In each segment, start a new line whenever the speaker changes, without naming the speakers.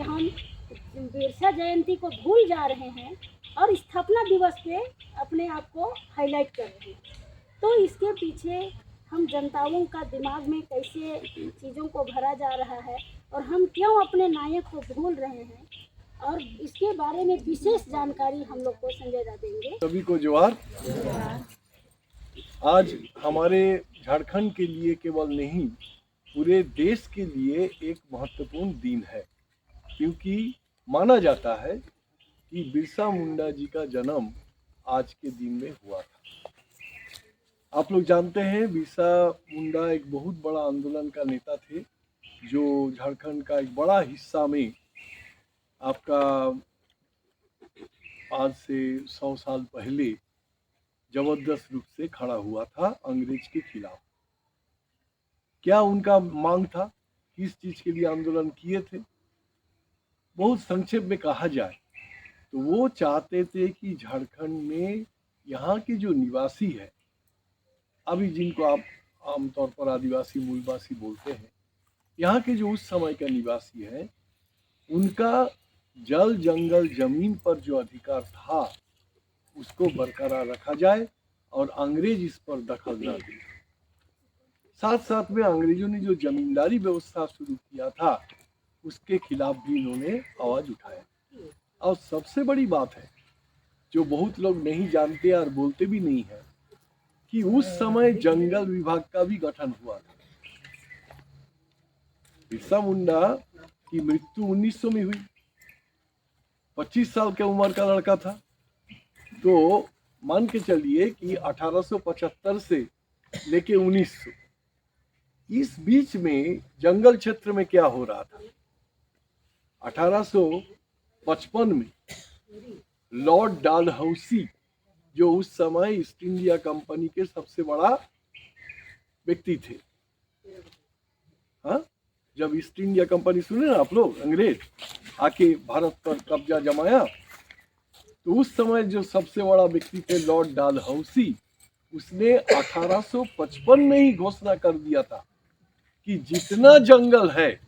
हम बिरसा जयंती को भूल जा रहे हैं और स्थापना दिवस पे अपने आप को हाईलाइट कर रहे हैं। तो इसके पीछे हम जनताओं का दिमाग में कैसे चीज़ों को भरा जा रहा है और हम क्यों अपने नायक को भूल रहे हैं, और इसके बारे में विशेष जानकारी हम लोग को संजय दा देंगे।
सभी को जोहार। आज हमारे झारखंड के लिए केवल नहीं, पूरे देश के लिए एक महत्वपूर्ण दिन है, क्योंकि माना जाता है कि बिरसा मुंडा जी का जन्म आज के दिन में हुआ था। आप लोग जानते हैं बिरसा मुंडा एक बहुत बड़ा आंदोलन का नेता थे, जो झारखंड का एक बड़ा हिस्सा में आपका आज से 100 साल पहले जबरदस्त रूप से खड़ा हुआ था अंग्रेज के खिलाफ। क्या उनका मांग था, किस चीज के लिए आंदोलन किए थे, बहुत संक्षेप में कहा जाए तो वो चाहते थे कि झारखंड में यहाँ के जो निवासी है, अभी जिनको आप आमतौर पर आदिवासी मूलवासी बोलते हैं, यहाँ के जो उस समय का निवासी है, उनका जल जंगल जमीन पर जो अधिकार था उसको बरकरार रखा जाए और अंग्रेज इस पर दखल न दे। साथ साथ में अंग्रेजों ने जो जमींदारी व्यवस्था शुरू किया था उसके खिलाफ भी इन्होंने आवाज उठाया। और सबसे बड़ी बात है जो बहुत लोग नहीं जानते और बोलते भी नहीं है कि उस समय जंगल विभाग का भी गठन हुआ था। बिरसा मुंडा की मृत्यु 1900 में हुई, 25 साल की उम्र का लड़का था। तो मान के चलिए कि 1875 से लेके 1900, इस बीच में जंगल क्षेत्र में क्या हो रहा था। 1855 में लॉर्ड डालहौसी, जो उस समय ईस्ट इंडिया कंपनी के सबसे बड़ा व्यक्ति थे, हाँ, जब ईस्ट इंडिया कंपनी सुने ना आप लोग, अंग्रेज आके भारत पर कब्जा जमाया, तो उस समय जो सबसे बड़ा व्यक्ति थे लॉर्ड डालहौसी, उसने 1855 में ही घोषणा कर दिया था कि जितना जंगल है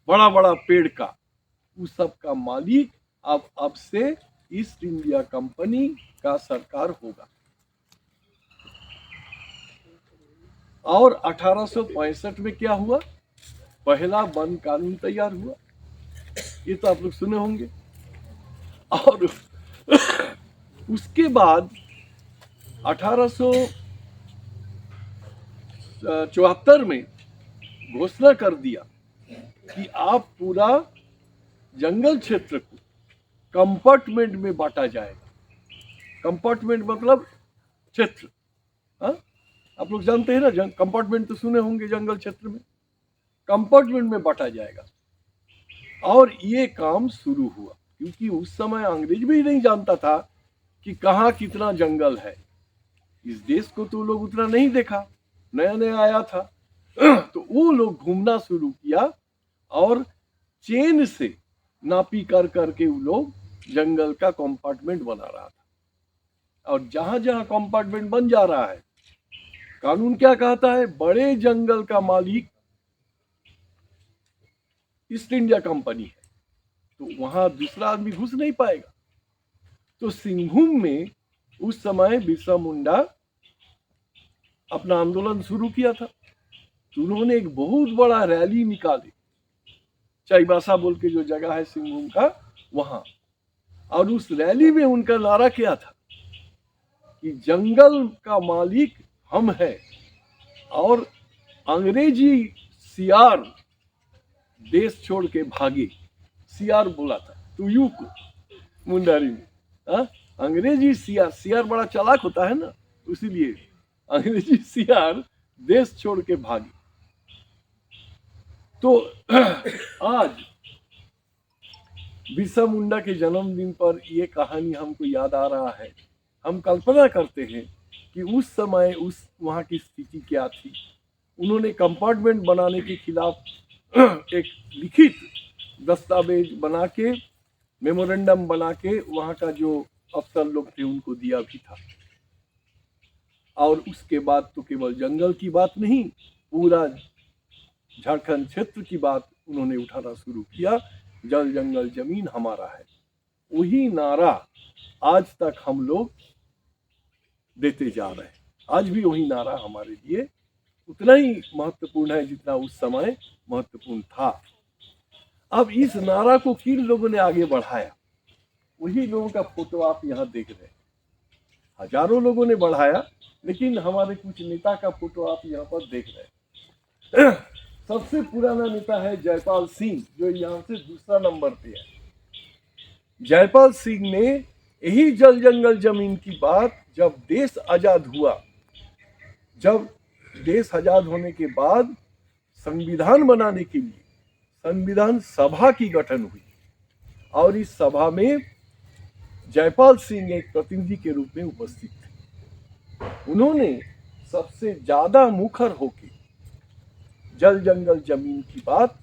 बड़ा बड़ा पेड़ का, उस सब का मालिक अब से ईस्ट इंडिया कंपनी का सरकार होगा। और 1865 में क्या हुआ, पहला वन कानून तैयार हुआ, ये तो आप लोग सुने होंगे। और उसके बाद 1874 में घोषणा कर दिया कि आप पूरा जंगल क्षेत्र को कंपार्टमेंट में बांटा जाएगा। कंपार्टमेंट मतलब क्षेत्र, हाँ, आप लोग जानते हैं ना, कंपार्टमेंट तो सुने होंगे जंगल क्षेत्र में, कंपार्टमेंट में बांटा जाएगा। और ये काम शुरू हुआ, क्योंकि उस समय अंग्रेज भी नहीं जानता था कि कहाँ कितना जंगल है। इस देश को तो लोग उतना नहीं देखा, नया नया आया था। तो वो लोग घूमना शुरू किया और चेन से नापी कर करके वो लोग जंगल का कंपार्टमेंट बना रहा था। और जहां जहां कंपार्टमेंट बन जा रहा है, कानून क्या कहता है, बड़े जंगल का मालिक ईस्ट इंडिया कंपनी है, तो वहां दूसरा आदमी घुस नहीं पाएगा। तो सिंहभूम में उस समय बिरसा मुंडा अपना आंदोलन शुरू किया था। तो उन्होंने एक बहुत बड़ा रैली निकाली, चाईबासा बोल के जो जगह है सिंहभूम का, वहां। और उस रैली में उनका नारा क्या था कि जंगल का मालिक हम हैं और अंग्रेजी सियार देश छोड़ के भागे। सियार बोला था तुयू को मुंडारी में, हाँ, अंग्रेजी सियार, सियार बड़ा चालाक होता है ना, इसीलिए अंग्रेजी सियार देश छोड़ के भागे। तो आज बिरसा मुंडा के जन्मदिन पर ये कहानी हमको याद आ रहा है। हम कल्पना करते हैं कि उस समय उस वहाँ की स्थिति क्या थी। उन्होंने कंपार्टमेंट बनाने के खिलाफ एक लिखित दस्तावेज बना के, मेमोरेंडम बना के वहाँ का जो अफसर लोग थे उनको दिया भी था। और उसके बाद तो केवल जंगल की बात नहीं, पूरा झारखंड क्षेत्र की बात उन्होंने उठाना शुरू किया। जल जंगल जमीन हमारा है, वही नारा आज तक हम लोग देते जा रहे हैं। आज भी वही नारा हमारे लिए उतना ही महत्वपूर्ण है जितना उस समय महत्वपूर्ण था। अब इस नारा को किन लोगों ने आगे बढ़ाया, वही लोगों का फोटो आप यहाँ देख रहे हैं। हजारों लोगों ने बढ़ाया, लेकिन हमारे कुछ नेता का फोटो आप यहाँ पर देख रहे हैं। सबसे पुराना नेता है जयपाल सिंह, जो यहाँ से दूसरा नंबर पे है। जयपाल सिंह ने यही जल जंगल जमीन की बात जब देश आजाद हुआ, जब देश आजाद होने के बाद संविधान बनाने के लिए संविधान सभा की गठन हुई, और इस सभा में जयपाल सिंह एक प्रतिनिधि के रूप में उपस्थित थे। उन्होंने सबसे ज्यादा मुखर होकर जल जंगल जमीन की बात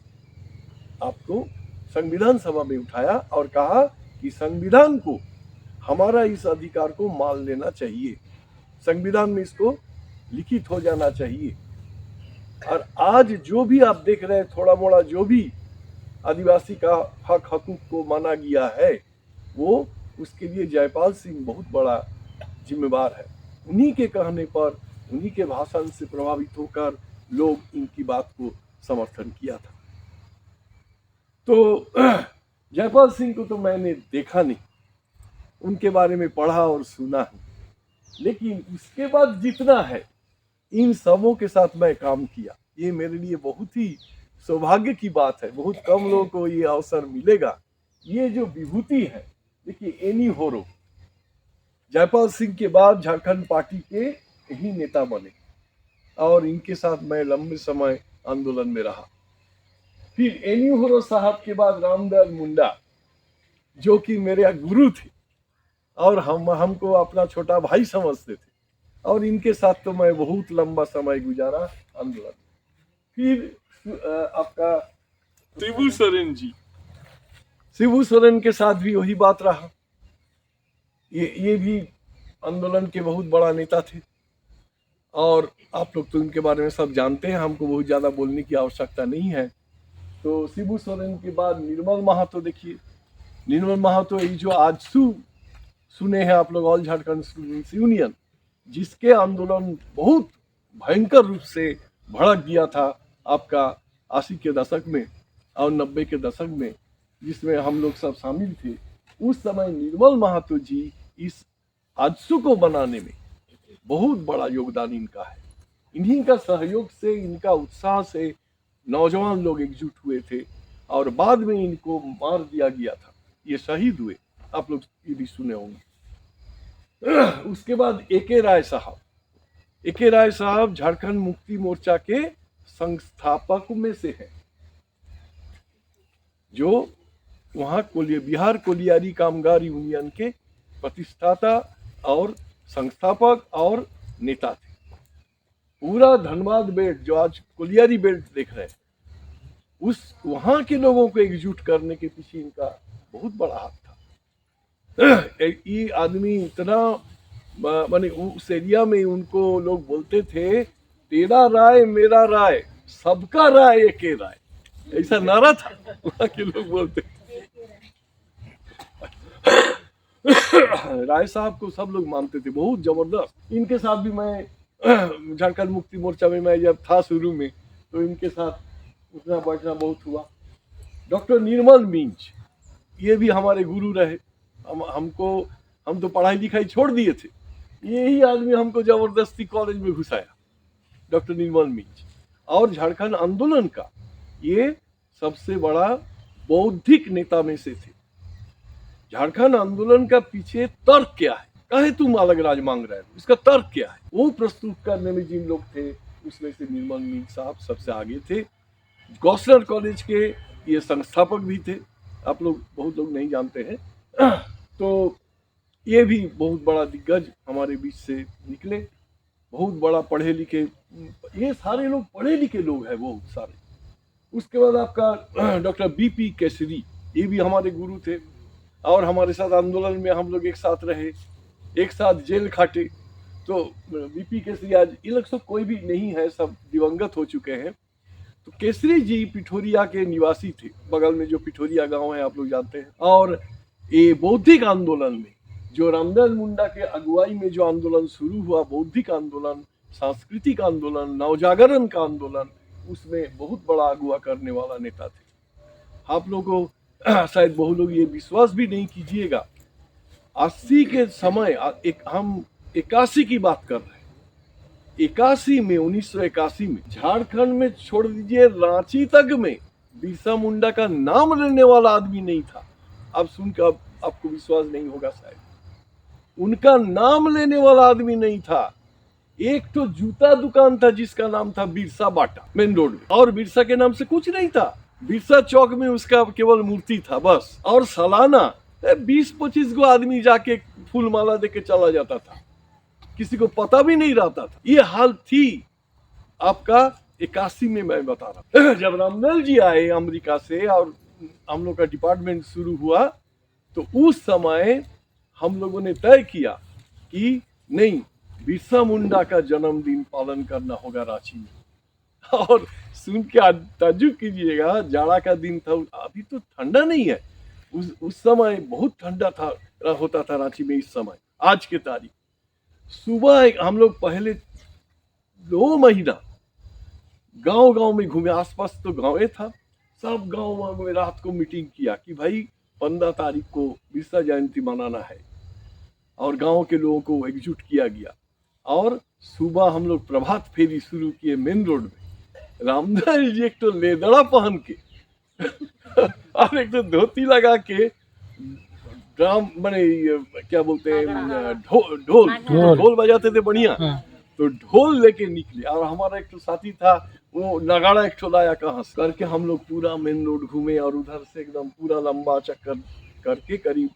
आपको संविधान सभा में उठाया और कहा कि संविधान को, हमारा इस अधिकार को मान लेना चाहिए, संविधान में इसको लिखित हो जाना चाहिए। और आज जो भी आप देख रहे हैं, थोड़ा मोड़ा जो भी आदिवासी का हक हकूक को माना गया है, वो उसके लिए जयपाल सिंह बहुत बड़ा जिम्मेवार है। उन्हीं के कहने पर, उन्हीं के भाषण से प्रभावित होकर लोग इनकी बात को समर्थन किया था। तो जयपाल सिंह को तो मैंने देखा नहीं, उनके बारे में पढ़ा और सुना है, लेकिन उसके बाद जितना है इन सबों के साथ मैं काम किया, ये मेरे लिए बहुत ही सौभाग्य की बात है। बहुत कम लोगों को ये अवसर मिलेगा। ये जो विभूति है, देखिए एनी होरो जयपाल सिंह के बाद झारखंड पार्टी के यही नेता बने, और इनके साथ मैं लंबे समय आंदोलन में रहा। फिर एनी होरो साहब के बाद रामदयाल मुंडा, जो कि मेरे गुरु थे और हमको अपना छोटा भाई समझते थे, और इनके साथ तो मैं बहुत लंबा समय गुजारा आंदोलन। फिर आपका शिबू सोरेन जी, शिबू सोरेन के साथ भी वही बात रहा। ये भी आंदोलन के बहुत बड़ा नेता थे, और आप लोग तो इनके बारे में सब जानते हैं, हमको बहुत ज़्यादा बोलने की आवश्यकता नहीं है। तो शिबू सोरेन के बाद निर्मल महातो, देखिए निर्मल महातो, ये जो आज सुने हैं आप लोग, ऑल झारखंड स्टूडेंट्स यूनियन, जिसके आंदोलन बहुत भयंकर रूप से भड़क गया था आपका 80 के दशक में और 90 के दशक में, जिसमें हम लोग सब शामिल थे। उस समय निर्मल महातो जी इस आजसू को बनाने में बहुत बड़ा योगदान इनका है। इन्हीं का सहयोग से, इनका उत्साह से नौजवान लोग एकजुट हुए थे, और बाद में इनको मार दिया गया था, ये शहीद हुए, आप लोग ये भी सुने होंगे। उसके बाद एके राय साहब, एके राय साहब झारखंड मुक्ति मोर्चा के संस्थापक में से है, जो वहाँ बिहार कोलियारी कामगार यूनियन के प्रतिष्ठाता और संस्थापक और नेता थे। पूरा धनबाद बेल्ट, जो आज कोलियारी बेल्ट देख रहे हैं, उस वहाँ के लोगों को एकजुट करने के पीछे इनका बहुत बड़ा हाथ था। ये आदमी इतना, माने उस एरिया में उनको लोग बोलते थे, तेरा राय मेरा राय, सबका राय एके राय, ऐसा नारा था, वहाँ के लोग बोलते थे। राय साहब को सब लोग मानते थे, बहुत जबरदस्त। इनके साथ भी मैं झारखंड मुक्ति मोर्चा में मैं जब था शुरू में, तो इनके साथ उठना बैठना बहुत हुआ। डॉक्टर निर्मल मिंज, ये भी हमारे गुरु रहे। हम तो पढ़ाई लिखाई छोड़ दिए थे, यही आदमी हमको जबरदस्ती कॉलेज में घुसाया, डॉक्टर निर्मल मिंज। और झारखंड आंदोलन का ये सबसे बड़ा बौद्धिक नेता में से थे। झारखंड आंदोलन का पीछे तर्क क्या है, काहे तुम अलग राज मांग रहे हो, इसका तर्क क्या है, वो प्रस्तुत करने में जिन लोग थे, उसमें से निर्मल मिंज साहब सबसे आगे थे। गौसलर कॉलेज के ये संस्थापक भी थे, आप लोग बहुत लोग नहीं जानते हैं। तो ये भी बहुत बड़ा दिग्गज हमारे बीच से निकले, बहुत बड़ा पढ़े लिखे, ये सारे लोग पढ़े लिखे लोग हैं बहुत सारे। उसके बाद आपका डॉक्टर बीपी केसरी, ये भी हमारे गुरु थे, और हमारे साथ आंदोलन में हम लोग एक साथ रहे, एक साथ जेल खाटे। तो बीपी केसरी आज ये लोग सब कोई भी नहीं है, सब दिवंगत हो चुके हैं। तो केसरी जी पिठोरिया के निवासी थे, बगल में जो पिठोरिया गांव है आप लोग जानते हैं। और ये बौद्धिक आंदोलन में जो रामदयाल मुंडा के अगुवाई में जो आंदोलन शुरू हुआ, बौद्धिक आंदोलन, सांस्कृतिक आंदोलन, नवजागरण का आंदोलन, उसमें बहुत बड़ा अगुवा करने वाला नेता थे। आप लोगों को शायद बहुत लोग ये विश्वास भी नहीं कीजिएगा, 80 के समय हम 81 की बात कर रहे हैं, 81 में 1981 में झारखंड में छोड़ दीजिए रांची तक में बिरसा मुंडा का नाम लेने वाला आदमी नहीं था। अब सुनकर आपको विश्वास नहीं होगा शायद, उनका नाम लेने वाला आदमी नहीं था। एक तो जूता दुकान था जिसका नाम था बिरसा बाटा मेन रोड में, और बिरसा के नाम से कुछ नहीं था। बिरसा चौक में उसका केवल मूर्ति था बस, और सालाना 20-25 गो आदमी जाके फूल माला देके चला जाता था, किसी को पता भी नहीं रहता था। ये हाल थी आपका 81 में, मैं बता रहा हूँ। जब रामदयाल जी आए अमेरिका से और हम लोग का डिपार्टमेंट शुरू हुआ, तो उस समय हम लोगों ने तय किया कि नहीं, बिरसा मुंडा का जन्मदिन पालन करना होगा रांची में। और सुन के ताज्जुब कीजिएगा, जाड़ा का दिन था, अभी तो ठंडा नहीं है, उस समय बहुत ठंडा था, होता था रांची में। इस समय आज के तारीख सुबह हम लोग पहले 2 महीना गांव में घूमे, आसपास तो गाँव था, सब गांव में रात को मीटिंग किया कि भाई 15 तारीख को बिरसा जयंती मनाना है, और गांव के लोगों को एकजुट किया गया। और सुबह हम लोग प्रभात फेरी शुरू किए मेन रोड में। रामदयाल जी एक तो लेदड़ा पहन के और एक तो धोती लगा के, ड्राम माने क्या बोलते हैं, ढोल बजाते थे बढ़िया, तो ढोल लेके निकले। और हमारा एक तो साथी था, वो नगाड़ा एक लाया कहाँ से करके, हम लोग पूरा मेन रोड घूमे, और उधर से एकदम पूरा लंबा चक्कर करके करीब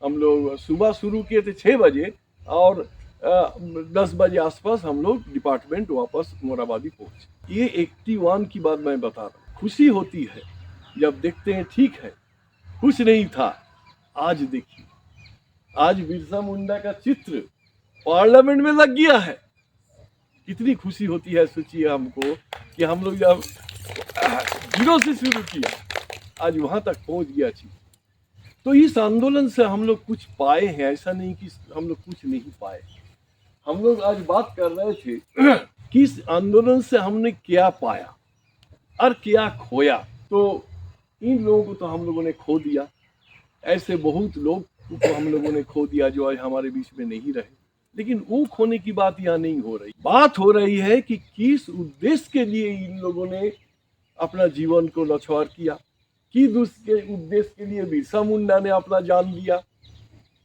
हम लोग सुबह शुरू किए थे 6 बजे, और 10 बजे आसपास हम लोग डिपार्टमेंट वापस मोराबादी पहुंचे। ये 81 की बात मैं बता रहा हूँ। खुशी होती है जब देखते हैं, ठीक है कुछ नहीं था। आज देखिए, आज बिरसा मुंडा का चित्र पार्लियामेंट में लग गया है, कितनी खुशी होती है। सोचिए हमको कि हम लोग जब 0 से शुरू किया, आज वहां तक पहुंच गया चीज। तो इस आंदोलन से हम लोग कुछ पाए हैं, ऐसा नहीं कि हम लोग कुछ नहीं पाए। हम लोग आज बात कर रहे थे कि इस आंदोलन से हमने क्या पाया और क्या खोया। तो इन लोगों को तो हम लोगों ने खो दिया, ऐसे बहुत लोग को हम लोगों ने खो दिया जो आज हमारे बीच में नहीं रहे। लेकिन वो खोने की बात यहाँ नहीं हो रही, बात हो रही है कि किस उद्देश्य के लिए इन लोगों ने अपना जीवन को न्यौछावर किया, कि दूसरे उद्देश्य के लिए बिरसा मुंडा ने अपना जान दिया।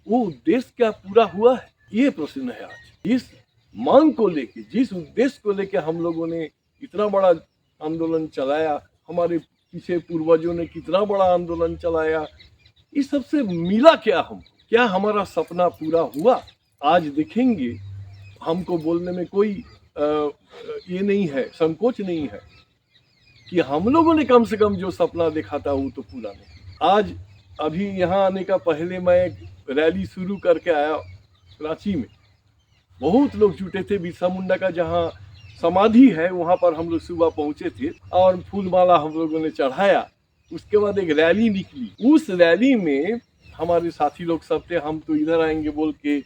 वो उद्देश्य क्या पूरा हुआ है, ये प्रश्न है आज। इस मांग को लेके, जिस उद्देश्य को लेके हम लोगों ने इतना बड़ा आंदोलन चलाया, हमारे पीछे पूर्वजों ने कितना बड़ा आंदोलन चलाया, इस सबसे मिला क्या हम, क्या हमारा सपना पूरा हुआ? आज देखेंगे, हमको बोलने में कोई ये नहीं है, संकोच नहीं है कि हम लोगों ने कम से कम जो सपना देखा था वो तो पूरा नहीं। आज अभी यहाँ आने का पहले मैं एक रैली शुरू करके आया रांची में, बहुत लोग जुटे थे। बिरसा मुंडा का जहाँ समाधि है वहाँ पर हम लोग सुबह पहुँचे थे, और फूल माला हम लोगों ने चढ़ाया। उसके बाद एक रैली निकली, उस रैली में हमारे साथी लोग सब थे। हम तो इधर आएंगे बोल के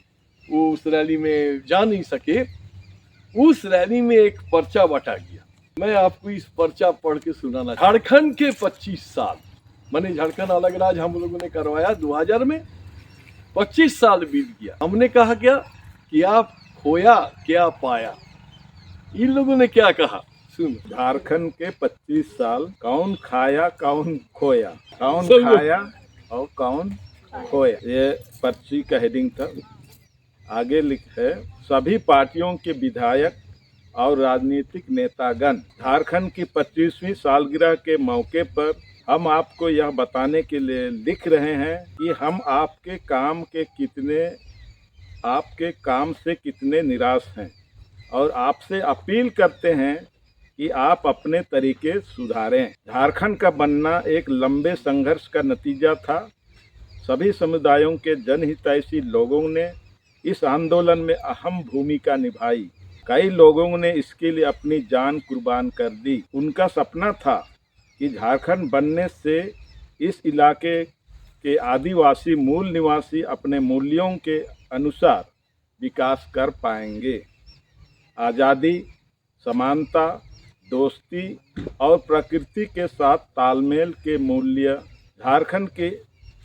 वो उस रैली में जा नहीं सके। उस रैली में एक पर्चा बटा गया, मैं आपको इस पर्चा पढ़ के सुनाना। झारखंड के 25 साल, मैंने झारखंड अलग राज्य हम लोगों ने करवाया 2000 में, 25 साल बीत गया। हमने कहा क्या खोया क्या पाया, इन लोगों ने क्या कहा सुन।
झारखंड के 25 साल, कौन खाया कौन खोया, कौन
सब लोग-
खाया और कौन खोया, ये पर्ची का हेडिंग था। आगे लिखे, सभी पार्टियों के विधायक और राजनीतिक नेतागण, झारखंड की 25वीं सालगिरह के मौके पर हम आपको यह बताने के लिए लिख रहे हैं कि हम आपके काम से कितने निराश हैं, और आपसे अपील करते हैं कि आप अपने तरीके सुधारें। झारखंड का बनना एक लंबे संघर्ष का नतीजा था। सभी समुदायों के जनहितैषी लोगों ने इस आंदोलन में अहम भूमिका निभाई। कई लोगों ने इसके लिए अपनी जान कुर्बान कर दी। उनका सपना था कि झारखंड बनने से इस इलाके के आदिवासी मूल निवासी अपने मूल्यों के अनुसार विकास कर पाएंगे। आज़ादी, समानता, दोस्ती और प्रकृति के साथ तालमेल के मूल्य झारखंड के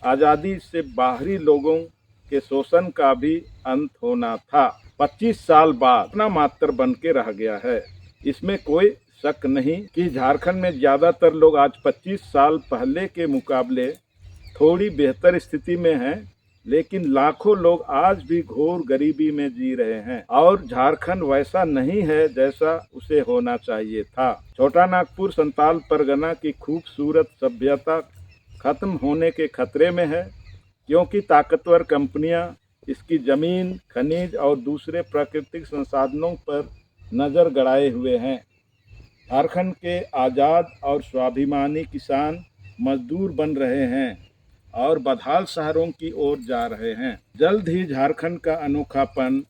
आज़ादी से बाहरी लोगों के शोषण का भी अंत होना था। 25 साल बाद अपना मात्र बन के रह गया है। इसमें कोई शक नहीं कि झारखंड में ज़्यादातर लोग आज 25 साल पहले के मुकाबले थोड़ी बेहतर स्थिति में हैं, लेकिन लाखों लोग आज भी घोर गरीबी में जी रहे हैं और झारखंड वैसा नहीं है जैसा उसे होना चाहिए था। छोटा नागपुर संताल परगना की खूबसूरत सभ्यता खत्म होने के खतरे में है, क्योंकि ताकतवर कंपनियां इसकी जमीन, खनिज और दूसरे प्राकृतिक संसाधनों पर नज़र गड़ाए हुए हैं। झारखंड के आज़ाद और स्वाभिमानी किसान मजदूर बन रहे हैं और बदहाल शहरों की ओर जा रहे हैं। जल्द ही झारखंड का अनोखापन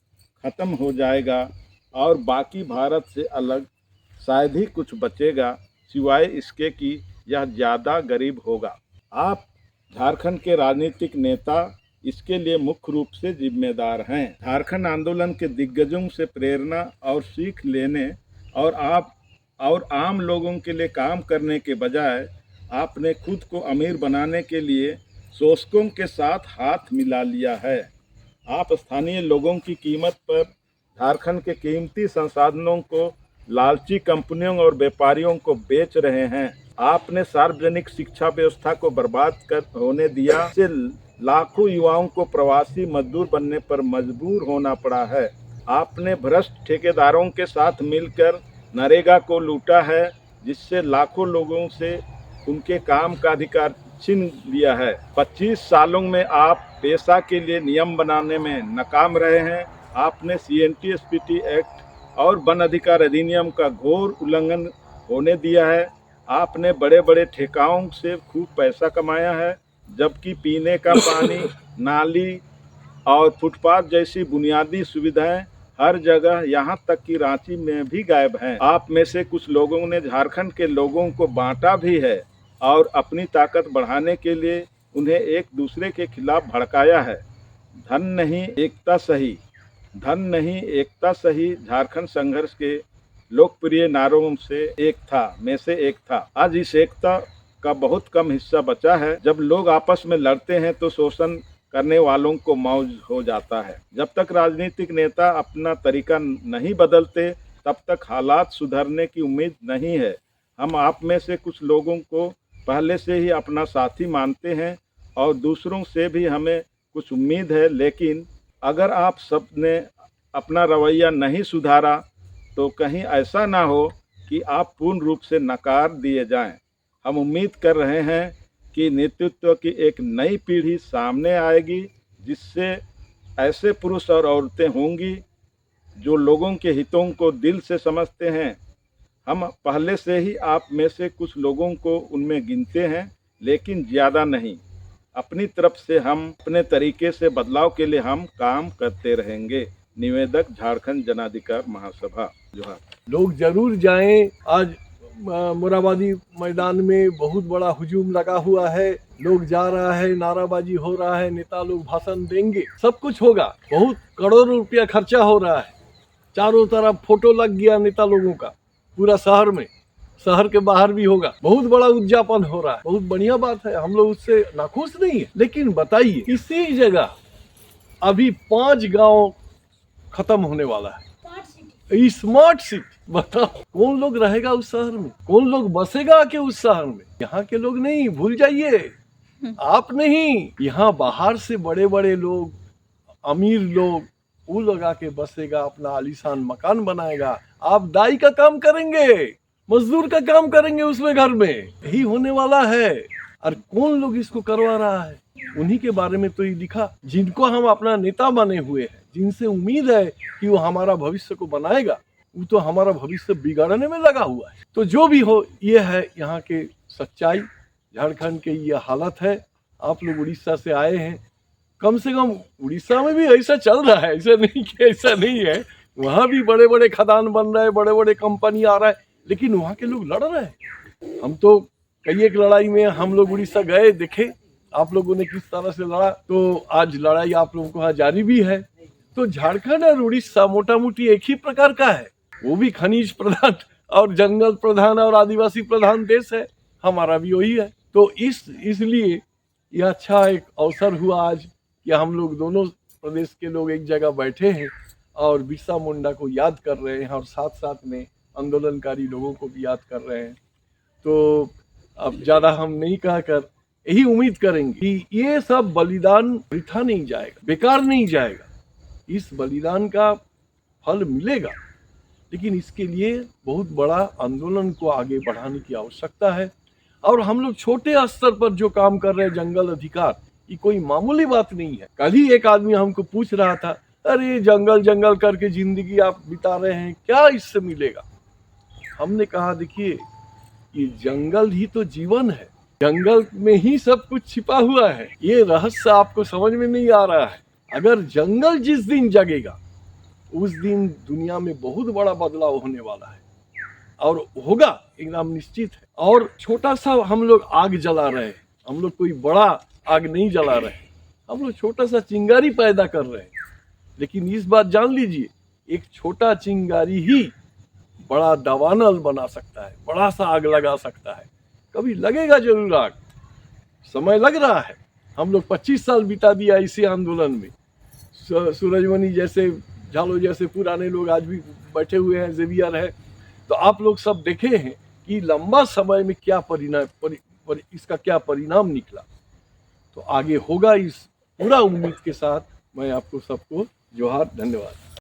खत्म हो जाएगा और बाकी भारत से अलग शायद ही कुछ बचेगा, सिवाय इसके कि यह ज़्यादा गरीब होगा। आप झारखंड के राजनीतिक नेता इसके लिए मुख्य रूप से जिम्मेदार हैं। झारखंड आंदोलन के दिग्गजों से प्रेरणा और सीख लेने और आम लोगों के लिए काम करने के बजाय आपने खुद को अमीर बनाने के लिए शोषकों के साथ हाथ मिला लिया है। आप स्थानीय लोगों की कीमत पर झारखंड के कीमती संसाधनों को लालची कंपनियों और व्यापारियों को बेच रहे हैं। आपने सार्वजनिक शिक्षा व्यवस्था को बर्बाद कर होने दिया, से लाखों युवाओं को प्रवासी मजदूर बनने पर मजबूर होना पड़ा है। आपने भ्रष्ट ठेकेदारों के साथ मिलकर नरेगा को लूटा है, जिससे लाखों लोगों से उनके काम का अधिकार छीन लिया है। 25 सालों में आप पेशा के लिए नियम बनाने में नाकाम रहे हैं। आपने CNT-SPT एक्ट और वन अधिकार अधिनियम का घोर उल्लंघन होने दिया है। आपने बड़े बड़े ठेकाओं से खूब पैसा कमाया है, जबकि पीने का पानी, नाली और फुटपाथ जैसी बुनियादी सुविधाएं हर जगह, यहाँ तक कि रांची में भी गायब हैं। आप में से कुछ लोगों ने झारखंड के लोगों को बांटा भी है और अपनी ताकत बढ़ाने के लिए उन्हें एक दूसरे के खिलाफ भड़काया है। धन नहीं एकता सही झारखंड संघर्ष के लोकप्रिय नारों में से एक था। आज इस एकता का बहुत कम हिस्सा बचा है। जब लोग आपस में लड़ते हैं तो शोषण करने वालों को मौज हो जाता है। जब तक राजनीतिक नेता अपना तरीका नहीं बदलते, तब तक हालात सुधरने की उम्मीद नहीं है। हम आप में से कुछ लोगों को पहले से ही अपना साथी मानते हैं और दूसरों से भी हमें कुछ उम्मीद है, लेकिन अगर आप सब ने अपना रवैया नहीं सुधारा तो कहीं ऐसा ना हो कि आप पूर्ण रूप से नकार दिए जाएं। हम उम्मीद कर रहे हैं कि नेतृत्व की एक नई पीढ़ी सामने आएगी, जिससे ऐसे पुरुष और औरतें होंगी जो लोगों के हितों को दिल से समझते हैं। हम पहले से ही आप में से कुछ लोगों को उनमें गिनते हैं, लेकिन ज़्यादा नहीं। अपनी तरफ से हम अपने तरीके से बदलाव के लिए हम काम करते रहेंगे। निवेदक, झारखंड जन अधिकार महासभा। जोहार।
लोग जरूर जाएं। आज मोराबादी मैदान में बहुत बड़ा हुजूम लगा हुआ है। लोग जा रहा है, नाराबाजी हो रहा है, नेता लोग भाषण देंगे, सब कुछ होगा। बहुत करोड़ों रुपया खर्चा हो रहा है। चारों तरफ फोटो लग गया नेता लोगों का, पूरा शहर में, शहर के बाहर भी होगा। बहुत बड़ा उद्यापन हो रहा है, बहुत बढ़िया बात है। हम लोग उससे नाखुश नहीं है, लेकिन बताइए, इसी जगह अभी 5 गांव खत्म होने वाला है। स्मार्ट सिटी, बताओ कौन लोग रहेगा उस शहर में, कौन लोग बसेगा के उस शहर में? यहाँ के लोग नहीं, भूल जाइए, आप नहीं, यहाँ बाहर से बड़े बड़े लोग, अमीर लोग, वो लोग आके बसेगा, अपना आलीशान मकान बनाएगा। आप दाई का काम करेंगे, मजदूर का काम करेंगे उसमें, घर में। यही होने वाला है। और कौन लोग इसको करवा रहा है, उन्हीं के बारे में तो ये लिखा, जिनको हम अपना नेता माने हुए हैं, जिनसे उम्मीद है कि वो हमारा भविष्य को बनाएगा, वो तो हमारा भविष्य बिगाड़ने में लगा हुआ है। तो जो भी हो, ये है यहाँ के सच्चाई, झारखंड के ये हालत है। आप लोग उड़ीसा से आए हैं, कम से कम उड़ीसा में भी ऐसा चल रहा है, ऐसा नहीं कि ऐसा नहीं है, वहाँ भी बड़े बड़े खदान बन रहे हैं, बड़े बड़े कंपनी आ रहा है, लेकिन वहाँ के लोग लड़ रहे हैं। हम तो कई एक लड़ाई में हम लोग उड़ीसा गए, देखे आप लोगों ने किस तरह से लड़ा, तो आज लड़ाई आप लोगों को यहाँ जारी भी है। तो झारखंड और उड़ीसा मोटा मोटी एक ही प्रकार का है, वो भी खनिज प्रधान और जंगल प्रधान और आदिवासी प्रधान देश है, हमारा भी वही है। तो इसलिए यह अच्छा एक अवसर हुआ आज कि हम लोग दोनों प्रदेश के लोग एक जगह बैठे हैं और बिरसा मुंडा को याद कर रहे हैं और साथ साथ में आंदोलनकारी लोगों को भी याद कर रहे हैं। तो अब ज़्यादा हम नहीं कहकर यही उम्मीद करेंगे कि ये सब बलिदान वृथा नहीं जाएगा, बेकार नहीं जाएगा। इस बलिदान का फल मिलेगा, लेकिन इसके लिए बहुत बड़ा आंदोलन को आगे बढ़ाने की आवश्यकता है। और हम लोग छोटे स्तर पर जो काम कर रहे हैं जंगल अधिकार, ये कोई मामूली बात नहीं है। कल ही एक आदमी हमको पूछ रहा था, अरे जंगल जंगल करके जिंदगी आप बिता रहे हैं, क्या इससे मिलेगा? हमने कहा देखिए, ये जंगल ही तो जीवन है, जंगल में ही सब कुछ छिपा हुआ है। ये रहस्य आपको समझ में नहीं आ रहा है। अगर जंगल जिस दिन जगेगा उस दिन दुनिया में बहुत बड़ा बदलाव होने वाला है और होगा, एकदम निश्चित है। और छोटा सा हम लोग आग जला रहे हैं, हम लोग कोई बड़ा आग नहीं जला रहे हैं, हम लोग छोटा सा चिंगारी पैदा कर रहे हैं। लेकिन इस बात जान लीजिए, एक छोटा चिंगारी ही बड़ा दावानल बना सकता है, बड़ा सा आग लगा सकता है। कभी लगेगा जरूर आग, समय लग रहा है। हम लोग 25 साल बिता दिया इसी आंदोलन में। सूरजमणि जैसे, झालो जैसे पुराने लोग आज भी बैठे हुए हैं, जेवियर है। तो आप लोग सब देखे हैं कि लंबा समय में क्या इसका क्या परिणाम निकला। तो आगे होगा, इस पूरा उम्मीद के साथ मैं आपको सबको जोहार, धन्यवाद।